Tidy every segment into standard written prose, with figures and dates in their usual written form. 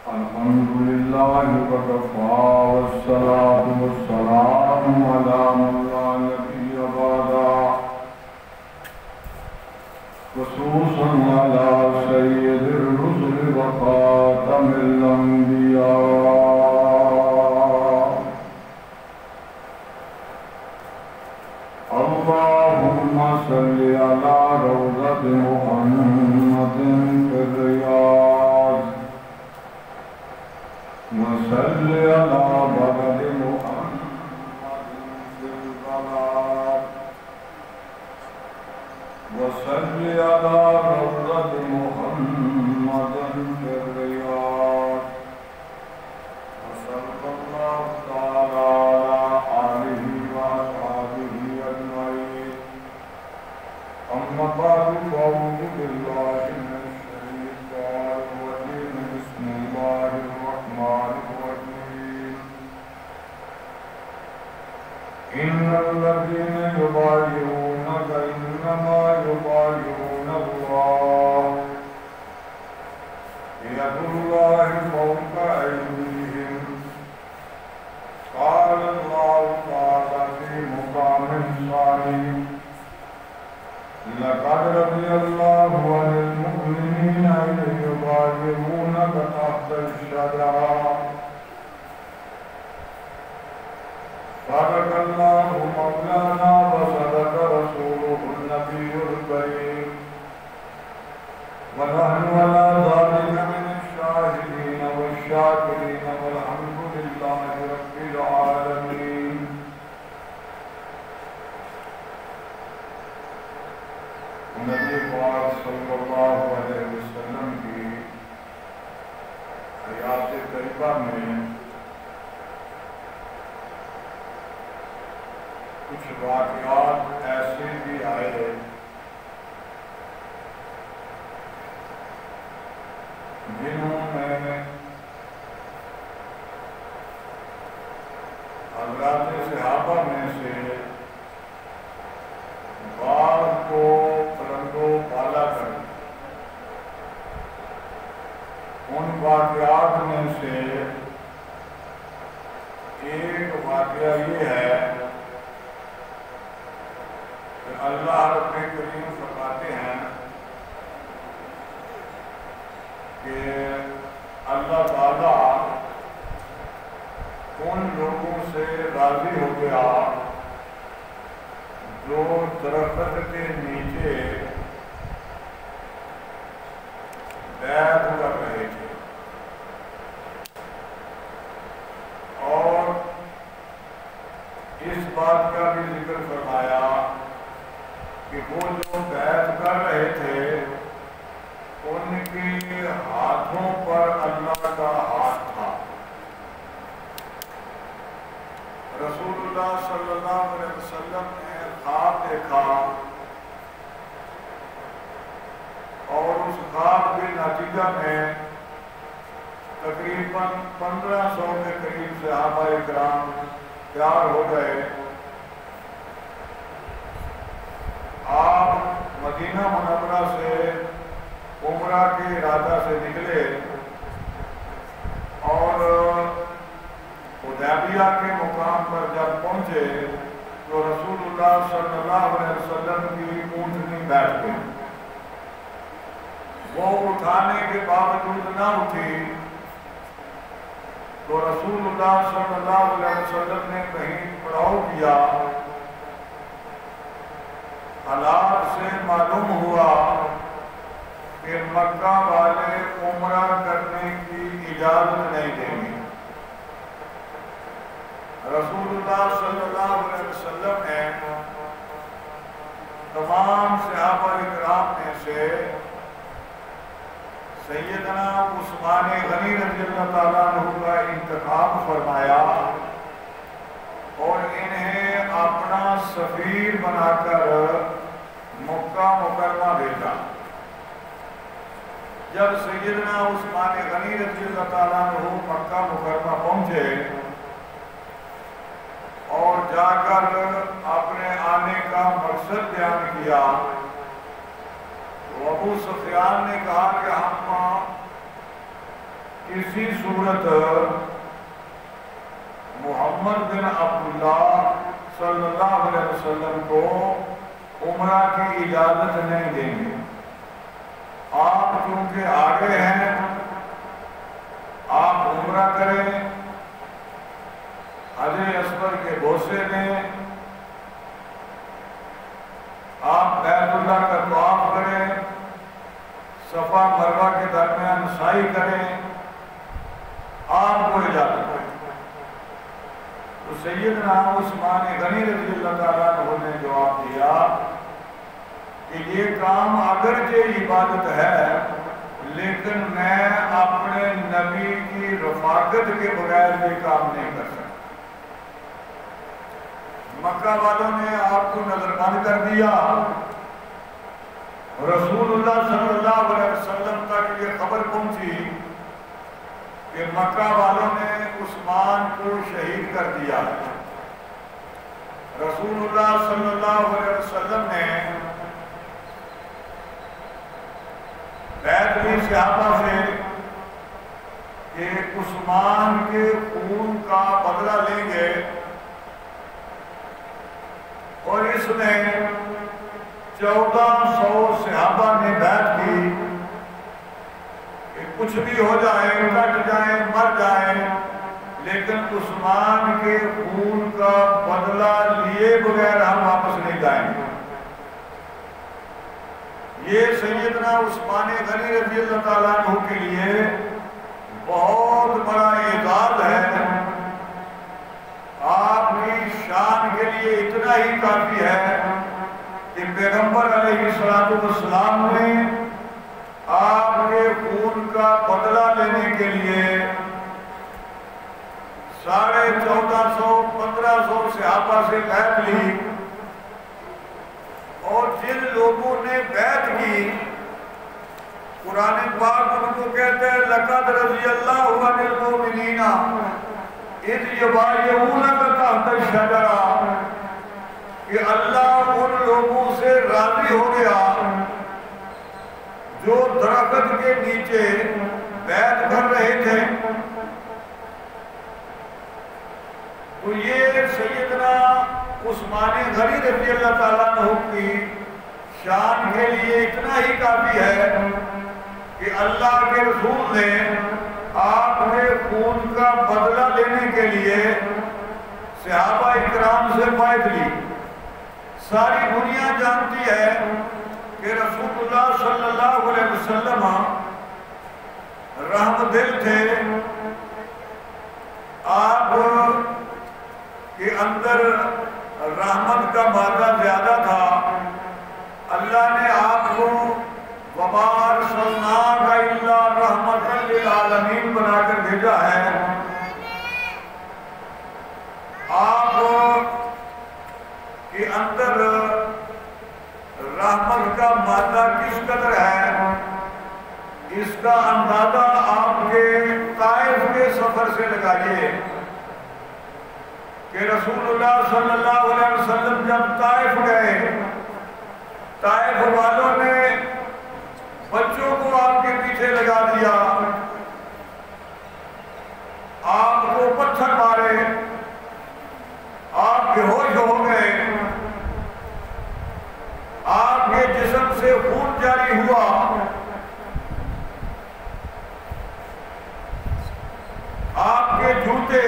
الحمد لله وكفى والصلاة والسلام على من لا نبي بعده خصوصا على سيد الرسل وخاتم الأنبياء. اللهم صل على روضة محمد في الرياض وصل على بلد محمد في البلاد وصل على روضة محمد في الرياض وصلى الله تعالى على آله وأصحابه أجمعين. أما بعد فأعوذ بالله من الشيطان الرجيم. بسم الله الرحمن الرحيم. إن الذين يبايعونك إنما يبايعون الله يد الله فوق أيديهم. قال الله تعالى في مقام ثاني: لقد رضي الله عن المؤمنين إذ يبايعونك تحت الشجرة. صدق الله مولانا وصدق رسوله النبي الكريم، ونحن على ذلك من الشاهدين والشاكرين، والحمد لله رب العالمين. نبی پاک صلی اللہ علیہ وسلم کی حیات طیبہ میں کچھ واقعات ایسے بھی آئے جنہوں میں حضرات صحابہ میں سے بعض کو پلنگو پالا کر ان واقعات میں سے ایک واقعہ یہ ہے کہ اللہ رب کریم فرماتے ہیں کہ اللہ تعالیٰ ان لوگوں سے راضی ہو گیا جو درخت کے نیچے بیعت کر رہے تھے، اور اس بات کا بھی ذکر فرمایا کہ وہ جو بیعت کر رہے تھے ان کے ہاتھوں پر اللہ کا ہاتھ تھا۔ رسول اللہ صلی اللہ علیہ وسلم نے خواب دیکھا، اور اس خواب کے نتیجہ میں تقریباً 1500 کے قریب صحابہ اکرام تیار ہو گئے۔ آپ مدینہ منورہ سے عمرہ کے ارادہ سے نکلے اور حدیبیہ کے مقام پر جب پہنچے تو رسول اللہ صلی اللہ علیہ وسلم کی اونٹنی بیٹھ گئی۔ وہ اٹھانے کے باوجود نہ اٹھی تو رسول اللہ صلی اللہ علیہ وسلم نے کہیں پڑاؤ کیا۔ حالات سے معلوم ہوا کہ مکہ والے عمرہ کرنے کی اجازت نہیں دیں گے۔ رسول اللہ صلی اللہ علیہ وسلم نے تمام صحابہ اکرام میں سے سیدنا عثمان غنی رضی اللہ تعالیٰ عنہ کا انتخاب فرمایا اور انہیں اپنا سفیر بنا کر مکہ مکرمہ بھیجا۔ جب سیدنا عثمان غنی رضی اللہ تعالیٰ عنہ مکہ مکرمہ پہنچے اور جا کر اپنے آنے کا مقصد بیان کیا تو ابو سفیان نے کہا کہ ہم اسی صورت محمد بن عبداللہ صلی اللہ علیہ وسلم کو عمرہ کی اجازت نہیں دیں گے. آپ چونکہ آگے ہیں، آپ عمرہ کریں، حجر اسود کے بوسے دیں، آپ بیت اللہ کا طواف کریں، صفا مروہ کے درمیان سعی کریں، آپ کو اجازت ہے. تو سیدنا عثمان غنی رضی اللہ تعالیٰ عنہ نے جواب دیا کہ یہ کام اگرچہ عبادت ہے لیکن میں اپنے نبی کی رفاقت کے بغیر یہ کام نہیں کر سکتا. مکہ والوں نے آپ کو نظر بند کر دیا. رسول اللہ صلی اللہ علیہ وسلم تک یہ خبر پہنچی کہ مکہ والوں نے عثمان کو شہید کر دیا. رسول اللہ صلی اللہ علیہ وسلم نے بیعت لی صحابہ سے کہ عثمان کے خون کا بدلہ لیں گے، اور اس میں 1400 صحابہ نے بیعت کی کہ کچھ بھی ہو جائے، کٹ جائیں، مر جائیں، لیکن عثمان کے خون کا بدلہ لیے بغیر ہم واپس نہیں جائیں گے. یہ سیدنا عثمان غنی رضی اللہ تعالیٰ عنہ کے لیے بہت بڑا اعزاز ہے. آپ کی شان کے لیے اتنا ہی کافی ہے کہ پیغمبر علیہ السلام نے آپ کے خون کا بدلہ لینے کے لیے 1450 1500 صحابہ سے بیعت لی، اور جن لوگوں نے بیعت کی قرآن پاک ان کو کہتے ہیں لَقَدْ رَضِيَ اللَّهُ عَنِ الْمُؤْمِنِينَ اِذْ يُبَايِعُونَكَ تَحْتَ الشَّجَرَةِ، کہ اللہ ان لوگوں سے راضی ہو گیا جو درخت کے نیچے بیعت کر رہے تھے. تو یہ سیدنا عثمان غنی رضی اللہ تعالیٰ عنہ کی شان کے لیے اتنا ہی کافی ہے کہ اللہ کے رسول نے آپ کے خون کا بدلہ لینے کے لیے صحابہ اکرام سے بیعت لی. ساری دنیا جانتی ہے کہ رسول اللہ صلی اللہ علیہ وسلم رحم دل تھے. آپ کے اندر رحمت کا مادہ زیادہ تھا. اللہ نے آپ کو وَمَا أَرْسَلْنَاكَ إِلَّا رَحْمَةً لِلْعَالَمِينَ بنا کر بھیجا ہے. آپ کے اندر رحمت کا مادہ کس قدر ہے اس کا اندازہ آپ کے طائف کے سفر سے لگائیے کہ رسول اللہ صلی اللہ علیہ وسلم جب طائف گئے، طائف والوں نے بچوں کو آپ کے پیچھے لگا دیا، آپ کو پتھر مارے، آپ بے ہوش ہو گئے، آپ کے جسم سے خون جاری ہوا، آپ کے جوتے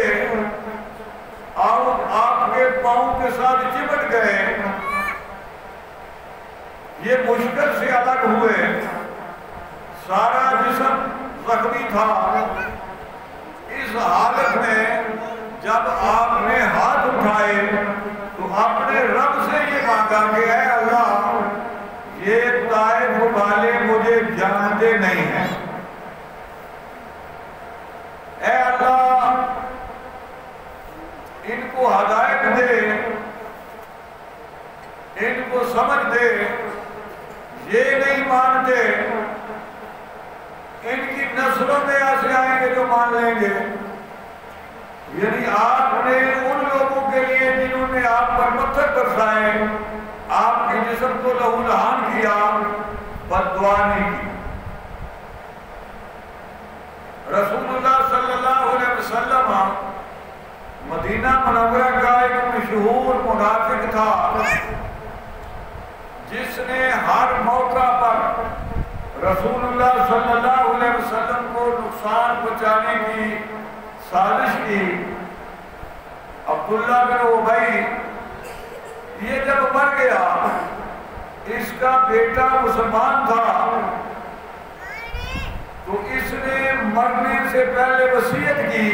آپ کے پاؤں کے ساتھ چمٹ گئے، یہ مشکل سے الگ ہوئے، سارا جسم زخمی تھا. اس حالت میں جب آپ نے ہاتھ اٹھائے تو اپنے رب سے یہ مانگا کہ اے اللہ، یہ طائف والے مجھے جانتے نہیں ہیں، اے اللہ ان کو ہدایت دے، ان کو سمجھ دے، یہ نہیں مانتے، ان کی نسلوں میں ایسے آئیں گے جو مان لیں گے. یعنی آپ نے ان لوگوں کے لیے جنہوں نے آپ پر پتھر برسائے، آپ کے جسم کو لہو لہان کیا، بد دعا نہیں کی. رسول اللہ صلی اللہ علیہ وسلم مدینہ منورہ کا ایک مشہور منافق تھا جس نے ہر موقع پر رسول اللہ صلی اللہ علیہ وسلم کو نقصان پہنچانے کی سازش کی۔ عبداللہ بن ابی یہ جب مر گیا، اس کا بیٹا مسلمان تھا، تو اس نے مرنے سے پہلے وصیت کی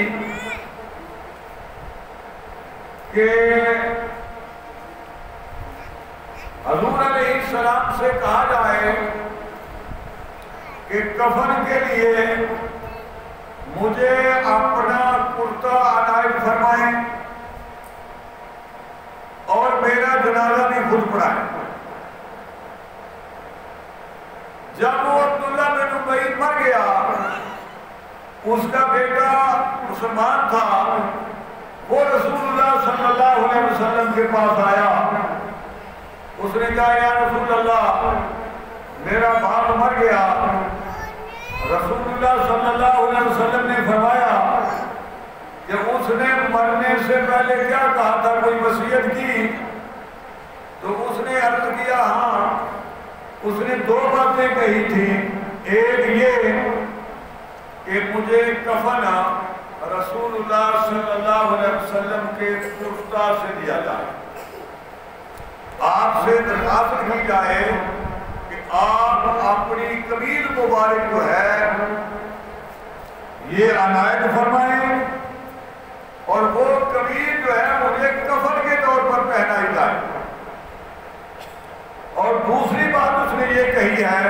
کہ حضور علیہ السلام سے کہا جائے کہ کفن کے لیے مجھے اپنا کرتا عنایت فرمائیں اور میرا جنازہ بھی خود پڑھائیں۔ جب وہ عبداللہ بن ابی مر گیا، اس کا بیٹا مسلمان تھا، وہ رسول اللہ صلی اللہ علیہ وسلم کے پاس آیا۔ اس نے کہا یا رسول اللہ، میرا باپ مر گیا۔ رسول اللہ صلی اللہ علیہ وسلم نے فرمایا کہ اس نے مرنے سے پہلے کیا کہا تھا، کوئی وصیت کی؟ تو اس نے عرض کیا ہاں، اس نے دو باتیں کہی تھی، ایک یہ کہ مجھے کفن رسول اللہ صلی اللہ علیہ وسلم کے کرتا سے دیا جائے، آپ سے درخواست کی جائے کہ آپ اپنی قمیض مبارک جو ہے یہ عنایت فرمائیں، اور وہ قمیض جو ہے مجھے کفن کے طور پر پہنائی جائے۔ اور دوسری بات اس نے یہ کہی ہے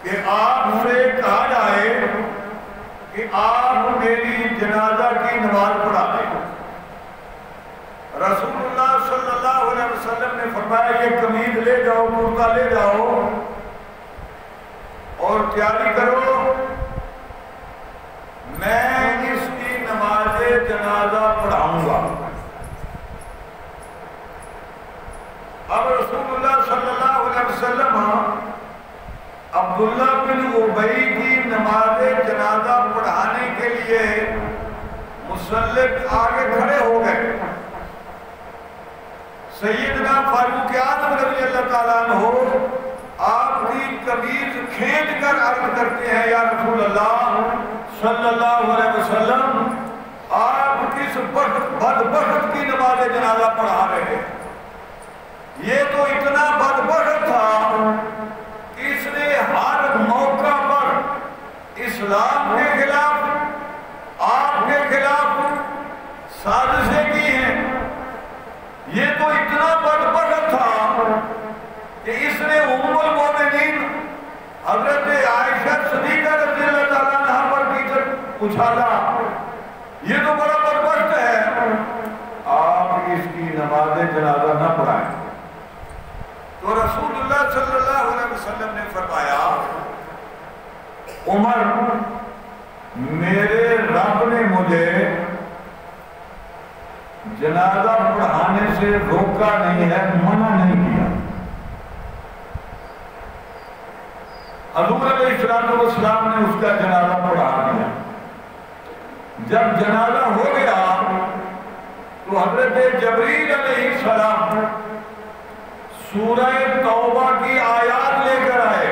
کہ آپ سے کہا جائے کہ آپ میری جنازہ کی نماز پڑھا دیں۔ رسول اللہ صلی اللہ علیہ وسلم نے فرمایا یہ قمیض لے جاؤ، کرتا لے جاؤ اور تیاری کرو، میں اس کی نماز جنازہ پڑھاؤں گا۔ اب رسول اللہ صلی اللہ علیہ وسلم عبداللہ بن ابی کی نماز جنازہ پڑھانے کے لیے مسلک آگے کھڑے ہو گئے۔ سیدنا فاروق اعظم رضی اللہ تعالیٰ عنہ آپ کی قمیض کھینچ کر عرض کرتے ہیں یا رسول اللہ صلی اللہ علیہ وسلم، آپ کس بدبخت کی نماز جنازہ پڑھا رہے ہیں؟ یہ تو اتنا بدبخت تھا کہ اس نے ہر موقع پر اسلام کے خلاف، آپ کے خلاف سازشیں کی ہیں۔ یہ تو اتنا بدبخت تھا کہ اس نے ام المومنین حضرت عائشہ صدیقہ رضی اللہ تعالیٰ عنہا پر کیچڑ اچھالا۔ یہ تو بڑا بدبخت ہے، آپ اس کی نماز جنازہ نہ پڑھائیں۔ تو رسول اللہ صلی اللہ علیہ وسلم نے فرمایا عمر، میرے رب نے مجھے جنازہ پڑھانے سے روکا نہیں ہے، منع نہیں کیا۔ حضور علیہ السلام نے اس کا جنازہ پڑھا دیا۔ جب جنازہ ہو گیا تو حضرت جبریل علیہ السلام سورہ توبہ کی آیات لے کر آئے۔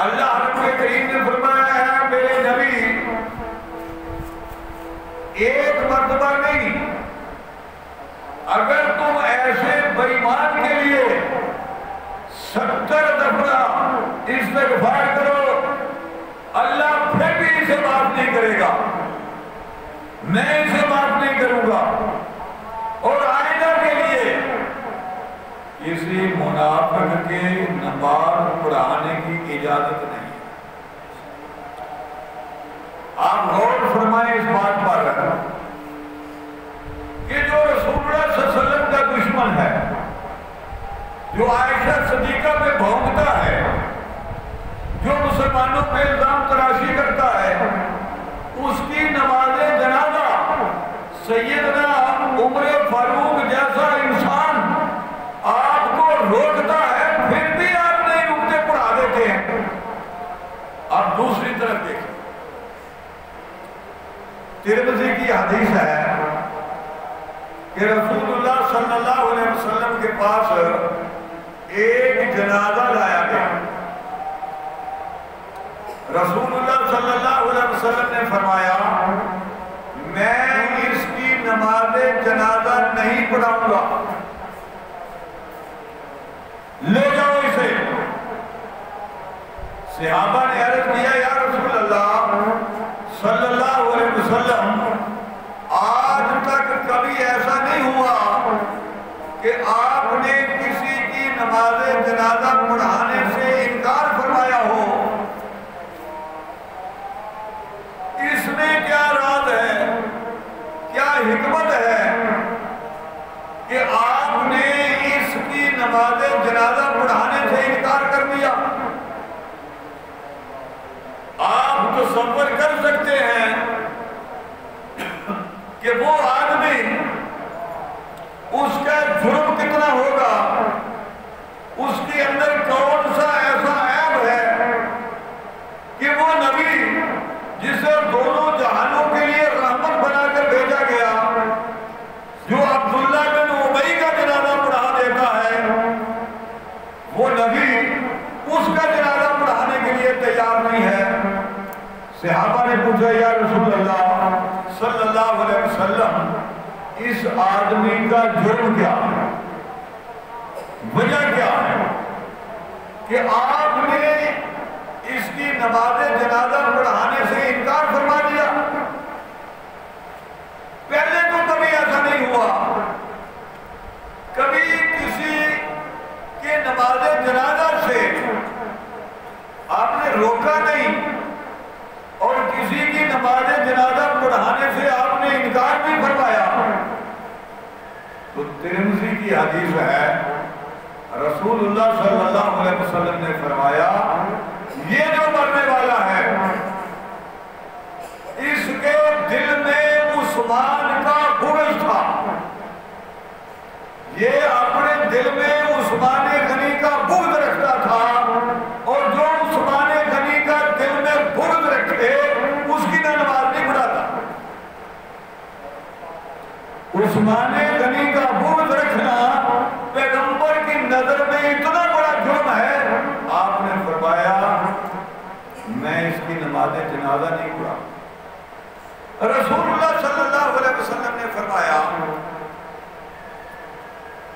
اللہ رب کریم نے فرمایا ہے میرے نبی، ایک مرتبہ نہیں، اگر تم ایسے بے ایمان کے لیے 70 دفعہ استغفار کرو، اللہ پھر بھی اسے معاف نہیں کرے گا، میں اسے معاف نہیں کروں گا۔ اور آئندہ کے لیے کسی منافق کے نماز پڑھانے کی اجازت نہیں۔ آپ غور فرمائیں اس بات پر کہ جو رسول اللہ صلی اللہ علیہ وسلم کا دشمن ہے، جو عائشہ صدیقہ پہ بھونکتا ہے، جو مسلمانوں پہ الزام تراشی کرتا ہے، اس کی نماز جنازہ سیدنا عمر فاروق جیسا انسان آپ کو روکتا ہے، پھر بھی آپ نہیں رکتے، پڑھا دیتے ہیں۔ حدیث ہے کہ رسول اللہ صلی اللہ علیہ وسلم کے پاس ایک جنازہ لایا گیا. رسول اللہ صلی اللہ علیہ وسلم نے فرمایا میں اس کی نماز جنازہ نہیں پڑھاؤں گا, لے جاؤ اسے. صحابہ نے عرض کیا یا رسول اللہ صلی اللہ علیہ وسلم آج تک کبھی ایسا نہیں ہوا کہ آپ نے کسی کی نماز جنازہ پڑھانے سے انکار فرمایا ہو. اس میں کیا راز ہے, کیا حکمت ہے کہ آپ نے اس کی نماز جنازہ پڑھانے سے انکار کر دیا؟ آپ تصور کر سکتے ہیں کہ وہ آدمی اس کا جرم کتنا ہوگا, اس کے اندر کون سا ایسا عیب ہے کہ وہ نبی جسے دونوں جہانوں کے لیے رحمت بنا کر بھیجا گیا, جو عبداللہ بن ابی کا جنازہ پڑھا دیتا ہے, وہ نبی اس کا جنازہ پڑھانے کے لیے تیار نہیں ہے. صحابہ نے پوچھا یا رسول اللہ صلی اللہ علیہ وسلم اس آدمی کا جرم کیا ہے, وجہ کیا ہے کہ آپ نے اس کی نماز جنازہ پڑھانے سے انکار فرما دیا؟ پہلے تو کبھی ایسا نہیں ہوا, کبھی کسی کے نماز جنازہ سے آپ نے روکا نہیں اور کسی کی نماز جنازہ پڑھانے سے آپ نے انکار نہیں فرمایا. تو ترمذی کی حدیث ہے رسول اللہ صلی اللہ علیہ وسلم نے فرمایا یہ جو مرنے والا ہے اس کے دل میں عثمان کا بغض تھا, یہ اپنے دل میں عثمان غنی کا بغض رکھتا تھا, اور جو عثمان غنی کا دل میں بغض رکھے اس کی نہ نماز نہیں پڑھاتا. عثمان غنی کا بغض رکھنا پیغمبر کی نظر میں اتنا بڑا جرم ہے, آپ نے فرمایا میں اس کی نماز جنازہ نہیں پڑھا. رسول اللہ صلی اللہ علیہ وسلم نے فرمایا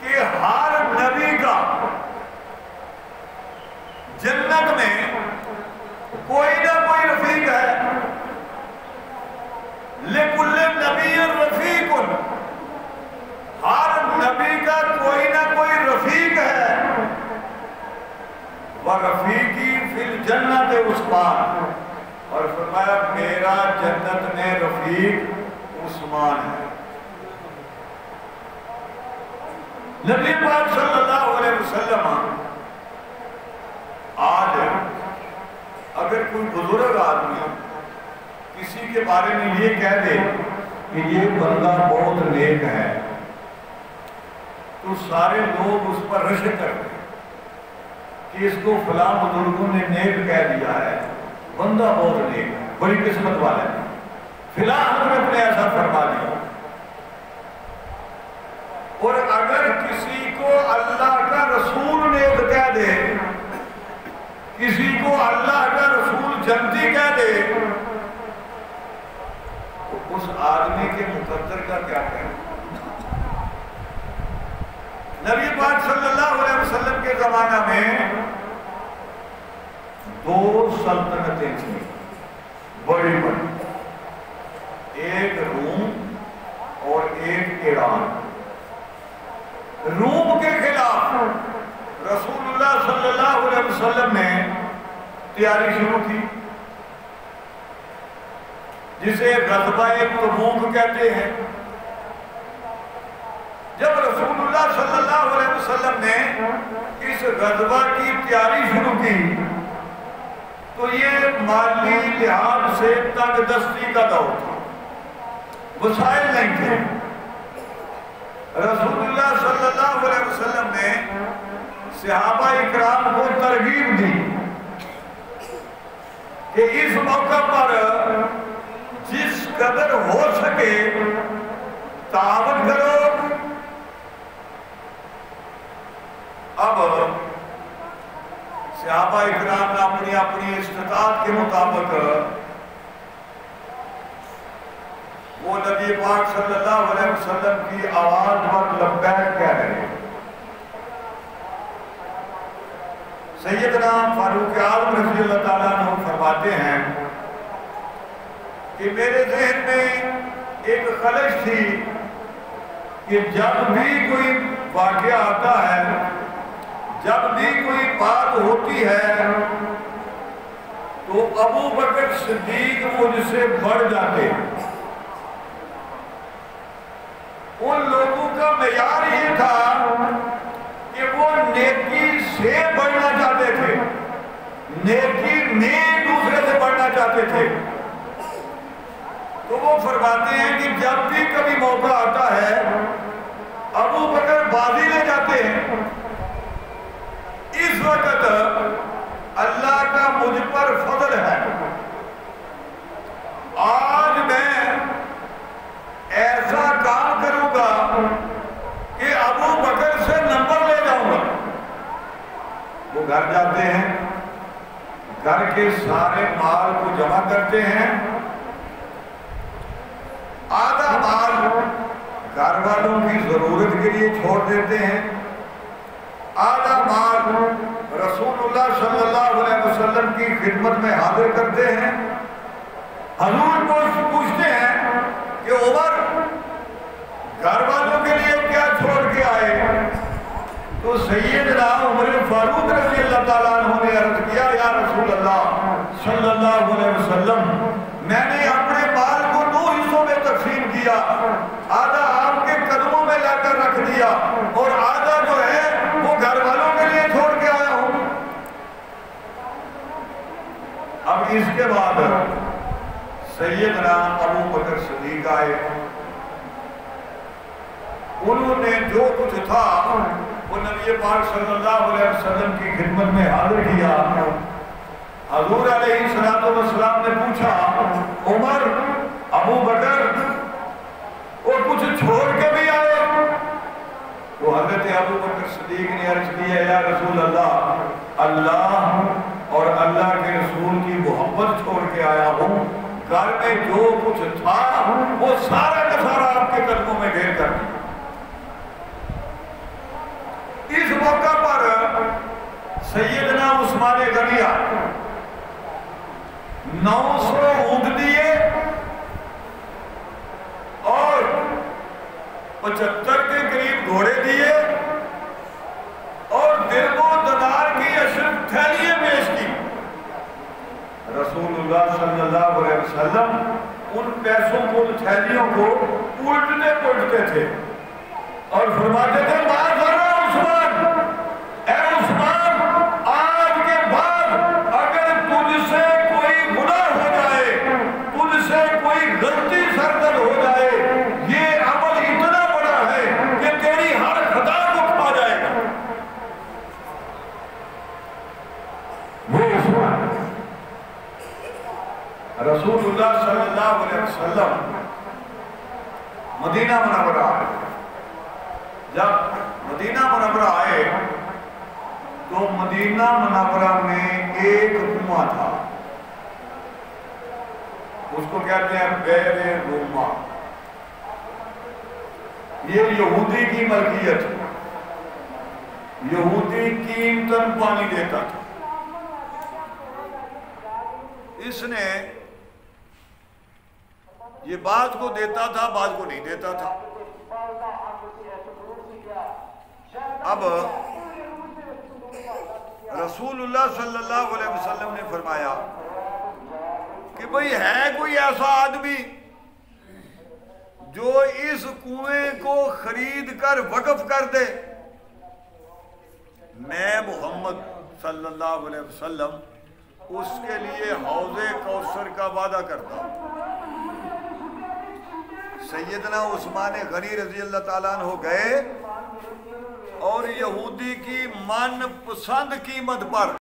کہ ہر نبی کا جنت میں کوئی نہ کوئی رفیق ہے. لِكُلِّ نَبِيٍّ رَفِيقٌ, ہر نبی کا کوئی نہ کوئی رفیق ہے. وَرَفِيقِي فِي الْجَنَّةِ عُثْمَانُ, اور فرمایا میرا جنت میں رفیق عثمان ہے. نبی پاک صلی اللہ علیہ وسلم آج اگر کوئی بزرگ آدمی کسی کے بارے میں یہ کہہ دے کہ یہ بندہ بہت نیک ہے, تو سارے لوگ اس پر رشک کرتے ہیں کہ اس کو فلاں بزرگوں نے نیک کہہ دیا ہے, بندہ بہت نیک ہے, بڑی قسمت والا ہے, فلاں حضرت نے ایسا فرما دیا. اور اگر کسی کو اللہ کا رسول نیک کہہ دے, کسی کو اللہ کا رسول جنتی کہہ دے, تو اس آدمی کے مقدر کا کیا کہنا؟ نبی پاک صلی اللہ علیہ وسلم کے زمانہ میں دو سلطنتیں تھیں بڑی بڑی, ایک روم اور ایک ایران. روم کے خلاف رسول اللہ صلی اللہ علیہ وسلم نے تیاری شروع کی, جسے غزوہ تبوک کہتے ہیں. جب رسول اللہ صلی اللہ علیہ وسلم نے اس غزوہ کی تیاری شروع کی تو یہ مالی لحاظ سے تنگ دستی کا دور تھا, وسائل نہیں تھے. رسول اللہ صلی اللہ علیہ وسلم نے صحابہ اکرام کو ترغیب دی کہ اس موقع پر جس قدر ہو سکے تعاون کرو۔ اب صحابہ اکرام نے اپنی اپنی استطاعت کے مطابق وہ نبی پاک صلی اللہ علیہ وسلم کی آواز پر لبیک کہہ رہے ہیں۔ سیدنا فاروق اعظم رضی اللہ تعالیٰ عنہ فرماتے ہیں کہ میرے ذہن میں ایک خلش تھی کہ جب بھی کوئی واقعہ آتا ہے، جب بھی کوئی بات ہوتی ہے تو ابو بکر صدیق مجھ سے بڑھ جاتے ہیں۔ ان لوگوں کا معیار یہ تھا کہ وہ نیکی سے بڑھنا چاہتے تھے، نیکی میں دوسرے سے بڑھنا چاہتے تھے۔ تو وہ فرماتے ہیں کہ جب بھی کبھی موقع آتا ہے ابو بکر بازی لے جاتے ہیں۔ اس وقت اللہ کا مجھ پر فضل ہے، آج میں ایسا کام کروں گا کہ ابو بکر سے نمبر لے جاؤں گا۔ وہ گھر جاتے ہیں، گھر کے سارے مال کو جمع کرتے ہیں، آدھا مال گھر والوں کی ضرورت کے لیے چھوڑ دیتے ہیں، آدھا مال رسول اللہ صلی اللہ علیہ وسلم کی خدمت میں حاضر کرتے ہیں۔ حضور کو پوچھتے ہیں کہ عمر گھر والوں کے لیے کیا چھوڑ کے آئے؟ تو سیدنا عمر فاروق رضی اللہ تعالیٰ عنہ نے عرض کیا، یا رسول اللہ صلی اللہ علیہ وسلم، میں نے اپنے مال کو 2 حصوں میں تقسیم کیا، آدھا آپ کے قدموں میں لا کر رکھ دیا اور آدھا جو ہے وہ گھر والوں کے لیے چھوڑ کے آیا ہوں۔ اب اس کے بعد سیدنا ابو بکر صدیق آئے، انہوں نے جو کچھ تھا وہ نبی پاک صلی اللہ علیہ وسلم کی خدمت میں حاضر کیا۔ حضور علیہ السلام نے پوچھا، عمر ابو بکر اور کچھ چھوڑ کے بھی آئے؟ تو حضرت ابو بکر صدیق نے عرض کیا، یا رسول اللہ، اللہ اور اللہ کے رسول کی محبت چھوڑ کے آیا ہوں، گھر میں جو کچھ تھا وہ سارا کا سارا آپ کے قدموں میں ڈھیر کر دیا۔ اس موقع پر سیدنا عثمان غنی 900 اونٹ دیے اور 75 کے قریب گھوڑے دیے اور درہم و دینار کی اشرف تھیلیاں پیش کی۔ رسول اللہ صلی اللہ علیہ وسلم ان پیسوں کو، تھیلیوں کو الٹتے پلٹتے تھے اور فرماتے تھے، عثمان، اے عثمان، آج کے بعد اگر تجھ سے کوئی گناہ ہو جائے، تجھ سے کوئی غلطی سرزد ہو جائے، یہ عمل اتنا بڑا ہے کہ تیری ہر خطا کو کھا جائے گا۔ وہ عثمان رسول اللہ صلی اللہ علیہ وسلم مدینہ منورہ آئے۔ جب مدینہ منورہ آئے تو مدینہ منورہ میں ایک کنواں تھا، اس کو کہتے ہیں بئر روما، یہ یہودی کی ملکیت، یہودی قیمتاً پانی دیتا تھا۔ اس نے یہ بعض کو دیتا تھا، بعض کو نہیں دیتا تھا۔ اب رسول اللہ صلی اللہ علیہ وسلم نے فرمایا کہ بھئی ہے کوئی ایسا آدمی جو اس کنویں کو خرید کر وقف کر دے؟ میں محمد صلی اللہ علیہ وسلم اس کے لیے حوض کوثر کا وعدہ کرتا ہوں۔ سیدنا عثمان غنی رضی اللہ تعالیٰ عنہ گئے اور یہودی کی من پسند قیمت پر